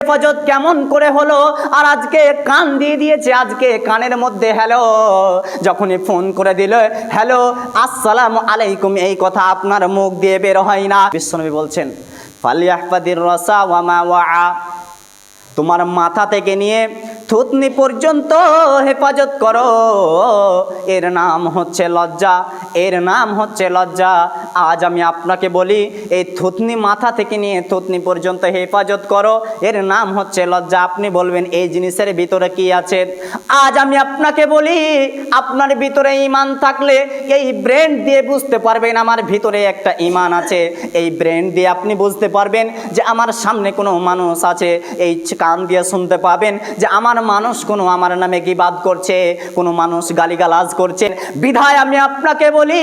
হেফাজত কেমন করে হলো? আর আজকে কান দিয়ে দিয়েছে, আজকে কানের মধ্যে হ্যালো, যখনই ফোন করে দিল হ্যালো আসসালামু আলাইকুম, এই কথা আপনার মুখ দিয়ে বের হয় না। বিশ্বনবী বলছেন ফালিয়াহফাদির রাসা ওয়া মা ওয়া, তোমার মাথা থেকে নিয়ে থুতনি পর্যন্ত হেফাজত করো, এর নাম হচ্ছে লজ্জা, এর নাম হচ্ছে লজ্জা। আজ আমি আপনাকে বলি এই থুতনি মাথা থেকে নিয়ে থুতনি পর্যন্ত হেফাজত করো, এর নাম হচ্ছে লজ্জা। আপনি বলবেন এই জিনিসের ভিতরে কি আছে? আজ আমি আপনাকে বলি আপনার ভিতরে ঈমান থাকলে এই ব্রেন দিয়ে বুঝতে পারবেন আমার ভিতরে একটা ঈমান আছে। এই ব্রেন দিয়ে আপনি বুঝতে পারবেন যে আমার সামনে কোনো মানুষ আছে। এই কান দিয়ে শুনতে পাবেন যে আমার মানুষ কোনো আমার নামে গীবাত করছে, কোনো মানুষ গালিগালাজ করছে। বিধায় আমি আপনাকে বলি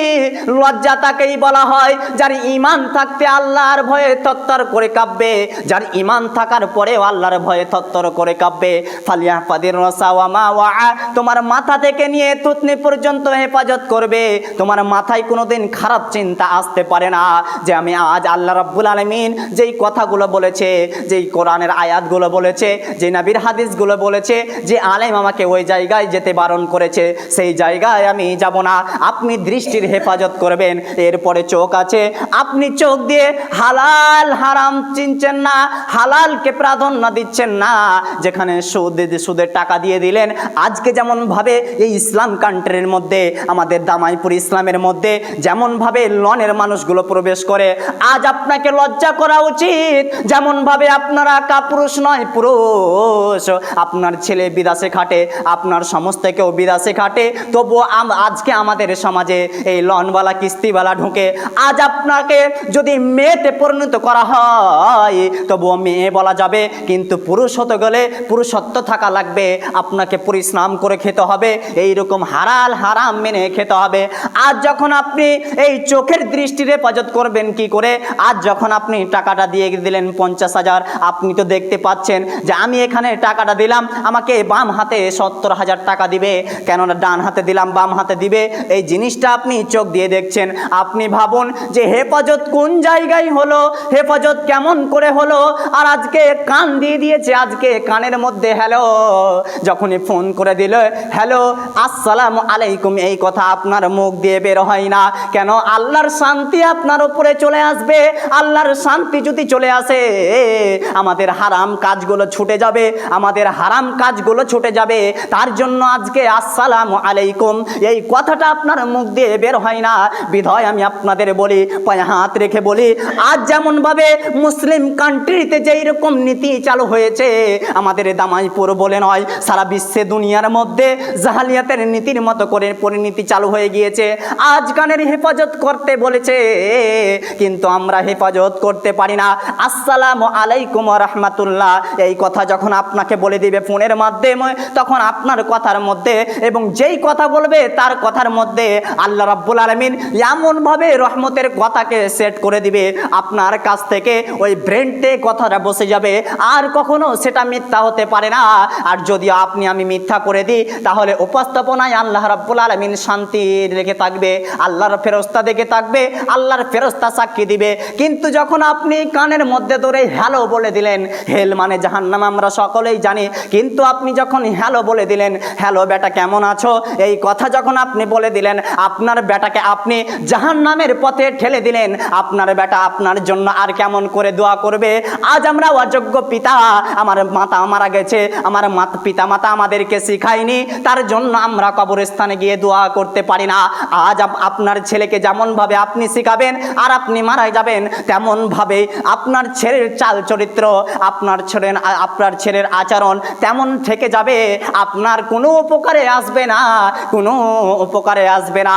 লজ্জা তাকেই বলা হয় যার ঈমান থাকতে আল্লাহর ভয়ে তত্তর করে কাঁপবে, যার ঈমান থাকার পরেও আল্লাহর ভয়ে তত্তর করে কাঁপবে। ফালিয়াহফাদির রাসা ওয়া মা ওয়া, তোমার মাথা থেকে নিয়ে থুতনি পর্যন্ত হেফাজত করবে। তোমার মাথায় কোনোদিন খারাপ চিন্তা আসতে পারে না যে আমি আজ আল্লাহ রাব্বুল আলামিন যেই কথাগুলো বলেছে, যেই কোরআনের আয়াতগুলো বলেছে, যে নবীর হাদিসগুলো বলেছে, যে আলেম আমাকে ওই জায়গায় যেতে বারণ করেছে, সেই জায়গায় আমি যাব না। আপনি দৃষ্টির হেফাজত করবেন। এরপরে চোখ আছে, আপনি চোখ দিয়ে হালাল হারাম চিনছেন না, হালালকে প্রাধান্য দিচ্ছেন না। যেখানে সুদের টাকা দিয়ে দিলেন, আজকে যেমনভাবে এই ইসলাম কান্ট্রির মধ্যে, আমাদের দামাইপুর ইসলামের মধ্যে যেমনভাবে লনের মানুষগুলো প্রবেশ করে, আজ আপনাকে লজ্জা করা উচিত। যেমনভাবে আপনারা কাপুরুষ নয় পুরুষ, আপনার ছেলে বিদেশে খাটে, আপনার সমস্ত কেউ বিদেশে খাটে, তবুও আজকে আমাদের সমাজে এই লনওয়ালা কিস্তিওয়ালা ঢুকে। আজ আপনাকে যদি মেয়েতে পরিণত করা হয় তবুও মেয়ে বলা যাবে, কিন্তু পুরুষ হতে গেলে পুরুষত্ব থাকা লাগবে, আপনাকে পরিশ্রম করে খেতে হবে, এইরকম হালাল হারাম মেনে খেতে হবে। আজ যখন আপনি এই চোখের দৃষ্টির হেফাজত করবেন কি করে? আজ যখন আপনি টাকাটা দিয়ে দিলেন 50,000, আপনি তো দেখতে পাচ্ছেন যে আমি এখানে টাকাটা দিলাম, আমাকে বাম হাতে 70,000 টাকা দিবে, কেননা ডান হাতে দিলাম বাম হাতে দিবে। এই জিনিসটা আপনি চোখ দিয়ে দেখছেন। আপনি ভাবুন যে হেফাজত কোন জায়গায় হলো, হেফাজত কেমন করে হলো? আর আজকে কান দিয়ে দিয়েছে, আজকে কানের মধ্যে হ্যালো, যখনই ফোন করে দিল হ্যালো আসসালামু আলাইকুম, এই কথা আপনার মুখ দিয়ে বের হয় না। কেন? আল্লাহর শান্তি আপনার উপরে চলে আসবে। আল্লাহর শান্তি যদি চলে আসে আমাদের হারাম কাজগুলো ছুটে যাবে, আমাদের হারাম কাজগুলো ছুটে যাবে। তার জন্য আজকে আসসালামু আলাইকুম এই কথাটা আপনার মুখ দিয়ে বের হয় না। বিধায় আমি আপনাদের বলি, পায়ে হাত রেখে বলি, আজ যেমনভাবে মুসলিম কান্ট্রিতে যেই রকম নীতি চালু হয়েছে, আমাদের দামাইপুর বলে নয়, সারা বিশ্বে দুনিয়ার মধ্যে জাহালিয়াতের নীতির মতো করে পরিণতি চালু হয়ে গিয়েছে। আজ কানের হেফাজত করতে বলেছে, কিন্তু আমরা হেফাজত করতে পারি না। আসসালামু আলাইকুম ওয়া রাহমাতুল্লাহ এই কথা যখন আপনাকে বলে দিবে ফোনের মাধ্যমে, তখন আপনার কথার মধ্যে এবং যেই কথা বলবে তার কথার মধ্যে আল্লাহ রাব্বুল আলামিন এমনভাবে রহমতের কথাকে সেট করে দিবে, আপনার কাছ থেকে ওই ব্রেনটে কথাটা বসে যাবে, আর কখনো সেটা মিথ্যা হতে পারে না। আর যদি আমি মিথ্যা করে দিই, তাহলে উপস্থাপনায় আল্লাহ রাব্বুল আলামিন শান্তি রেখে থাকবে, আল্লাহর ফেরেশতা দেখে থাকবে, আল্লাহর ফেরেশতা সাক্ষী দিবে। কিন্তু যখন আপনি কানের মধ্যে ধরে হ্যালো বলে দিলেন, হেল মানে জাহান্নাম আমরা সকলেই জানি, কিন্তু আপনি যখন হ্যালো বলে দিলেন, হ্যালো বেটা কেমন আছো, এই কথা যখন আপনি বলে দিলেন, আপনার বেটাকে আপনি জাহান্নামের পথে ঠেলে দিলেন। আপনার বেটা আপনার জন্য আর কেমন করে দোয়া করবে? আজ আমরা অযোগ্য পিতা, আমার মাতা মারা গেছে, আমার পিতা মাতা আমাদেরকে শিখায়নি, তার জন্য আমরা কবরস্থানে গিয়ে দোয়া করতে পারি না। আজ আপনার ছেলেকে যেমনভাবে আপনি শিখাবেন আর আপনি মারা যাবেন, তেমনভাবে আপনার ছেলের চাল চরিত্র, আপনার ছেলের আচরণ তেমন থেকে যাবে, আপনার কোনো উপকারে আসবে না, কোনো উপকারে আসবে না।